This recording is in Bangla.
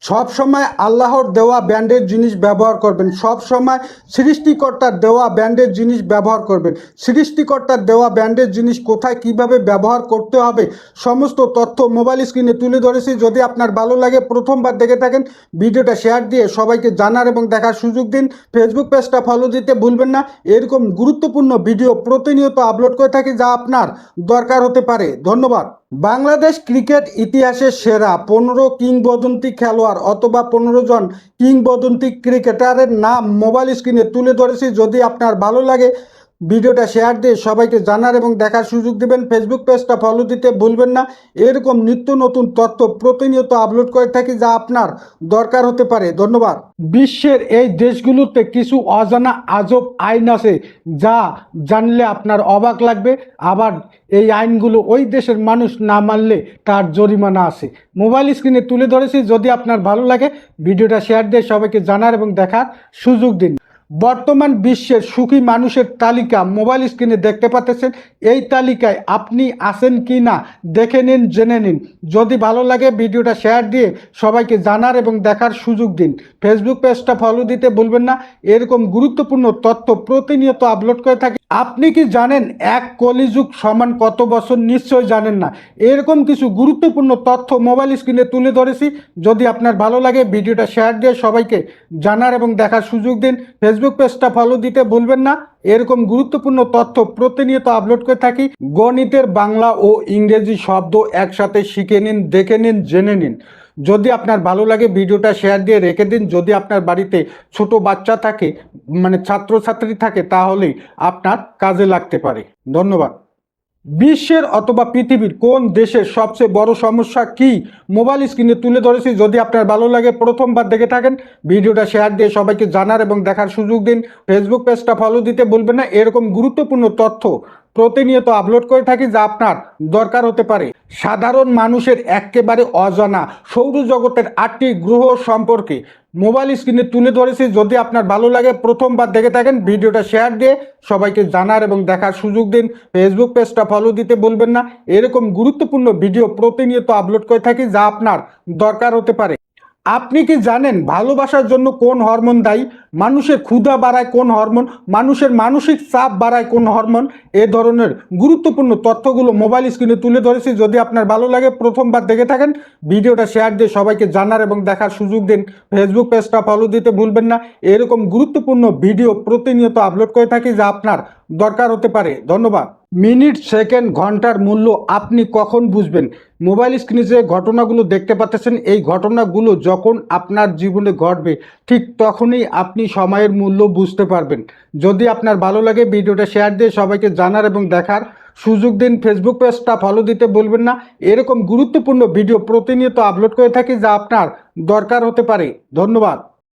সব সময় আল্লাহর দেওয়া ব্র্যান্ডের জিনিস ব্যবহার করবেন। সব সময় সৃষ্টিকর্তার দেওয়া ব্র্যান্ডের জিনিস ব্যবহার করবেন। সৃষ্টিকর্তার দেওয়া ব্র্যান্ডের জিনিস কোথায় কিভাবে ব্যবহার করতে হবে সমস্ত তথ্য মোবাইল স্ক্রিনে তুলে ধরেছি। যদি আপনার ভালো লাগে, প্রথমবার দেখে থাকেন, ভিডিওটা শেয়ার দিয়ে সবাইকে জানার এবং দেখার সুযোগ দিন। ফেসবুক পেজটা ফলো দিতে ভুলবেন না। এরকম গুরুত্বপূর্ণ ভিডিও প্রতিনিয়ত আপলোড করে থাকি যা আপনার দরকার হতে পারে। ধন্যবাদ। বাংলাদেশ ক্রিকেট ইতিহাসের সেরা 15 কিংবদন্তি খেলোয়াড় অথবা 15 জন কিংবদন্তি ক্রিকেটারের নাম মোবাইল স্ক্রিনে তুলে ধরেছি। যদি আপনার ভালো লাগে, ভিডিওটা শেয়ার দিয়ে সবাইকে জানার এবং দেখার সুযোগ দেবেন। ফেসবুক পেজটা ফলো দিতে ভুলবেন না। এরকম নিত্য নতুন তথ্য প্রতিনিয়ত আপলোড করে থাকি যা আপনার দরকার হতে পারে। ধন্যবাদ। বিশ্বের এই দেশগুলোতে কিছু অজানা আজব আইন আছে যা জানলে আপনার অবাক লাগবে। আবার এই আইনগুলো ওই দেশের মানুষ না মানলে তার জরিমানা আছে। মোবাইল স্ক্রিনে তুলে ধরেছি। যদি আপনার ভালো লাগে, ভিডিওটা শেয়ার দিয়ে সবাইকে জানার এবং দেখার সুযোগ দিন। বর্তমান বিশ্বের সুখী মানুষের তালিকা মোবাইল স্ক্রিনে দেখতে পাচ্ছেন। এই তালিকায় আপনি আছেন কি না দেখে নিন, জেনে নিন। যদি ভালো লাগে, ভিডিওটা শেয়ার দিয়ে সবাইকে জানার এবং দেখার সুযোগ দিন। ফেসবুক পেজটা ফলো দিতে ভুলবেন না। এরকম গুরুত্বপূর্ণ তথ্য প্রতিনিয়ত আপলোড করে থাকি। আপনি কি জানেন এক কলিযুগ সমান কত বছর? নিশ্চয় জানেন না। এরকম কিছু গুরুত্বপূর্ণ তথ্য মোবাইল স্ক্রিনে তুলে ধরেছি। যদি আপনার ভালো লাগে, ভিডিওটা শেয়ার দিয়ে সবাইকে জানার এবং দেখার সুযোগ দিন। ফেসবুক পেজটা ফলো দিতে ভুলবেন না। এরকম গুরুত্বপূর্ণ তথ্য প্রতিনিয়ত আপলোড করে থাকি। গণিতের বাংলা ও ইংরেজি শব্দ একসাথে শিখে নিন, দেখে নিন, জেনে নিন। যদি আপনার ভালো লাগে, ভিডিওটা শেয়ার দিয়ে রেখে দিন। যদি আপনার বাড়িতে ছোট বাচ্চা থাকে, মানে ছাত্রছাত্রী থাকে, তাহলেই আপনার কাজে লাগতে পারে। ধন্যবাদ। বিশ্বের অথবা পৃথিবীর কোন দেশের সবচেয়ে বড় সমস্যা কি মোবাইল স্ক্রিনে তুলে ধরেছি। যদি আপনার ভালো লাগে, প্রথমবার দেখে থাকেন, ভিডিওটা শেয়ার দিয়ে সবাইকে জানার এবং দেখার সুযোগ দিন। ফেসবুক পেজটা ফলো দিতে ভুলবেন না। এরকম গুরুত্বপূর্ণ তথ্য প্রতিনিয়ত আপলোড করে থাকি যা আপনার দরকার হতে পারে। সাধারণ মানুষের একেবারে অজানা সৌরজগতের 8টি গ্রহ সম্পর্কে মোবাইল স্ক্রিনে তুলে ধরেছি। যদি আপনার ভালো লাগে, প্রথমবার দেখে থাকেন, ভিডিওটা শেয়ার দিয়ে সবাইকে জানার এবং দেখার সুযোগ দিন। ফেসবুক পেজটা ফলো দিতে ভুলবেন না। এরকম গুরুত্বপূর্ণ ভিডিও প্রতিনিয়ত আপলোড করে থাকি যা আপনার দরকার হতে পারে। আপনি কি জানেন ভালোবাসার জন্য কোন হরমোন দায়ী? মানুষের ক্ষুধা বাড়ায় কোন হরমোন? মানুষের মানসিক চাপ বাড়ায় কোন হরমোন? এ ধরনের গুরুত্বপূর্ণ তথ্যগুলো মোবাইল স্ক্রিনে তুলে ধরেছি। যদি আপনার ভালো লাগে, প্রথমবার দেখে থাকেন, ভিডিওটা শেয়ার দিয়ে সবাইকে জানার এবং দেখার সুযোগ দিন। ফেসবুক পেজটা ফলো দিতে ভুলবেন না। এরকম গুরুত্বপূর্ণ ভিডিও প্রতিনিয়ত আপলোড করে থাকি যা আপনার দরকার হতে পারে। ধন্যবাদ। মিনিট, সেকেন্ড, ঘন্টার মূল্য আপনি কখন বুঝবেন? মোবাইল স্ক্রিনে যে ঘটনাগুলো দেখতে পাচ্ছেন, এই ঘটনাগুলো যখন আপনার জীবনে ঘটবে, ঠিক তখনই আপনি সময়ের মূল্য বুঝতে পারবেন। যদি আপনার ভালো লাগে, ভিডিওটা শেয়ার দিয়ে সবাইকে জানার এবং দেখার সুযোগ দিন। ফেসবুক পেজটা ফলো দিতে ভুলবেন না। এরকম গুরুত্বপূর্ণ ভিডিও প্রতিনিয়ত আপলোড করে থাকি যা আপনার দরকার হতে পারে। ধন্যবাদ।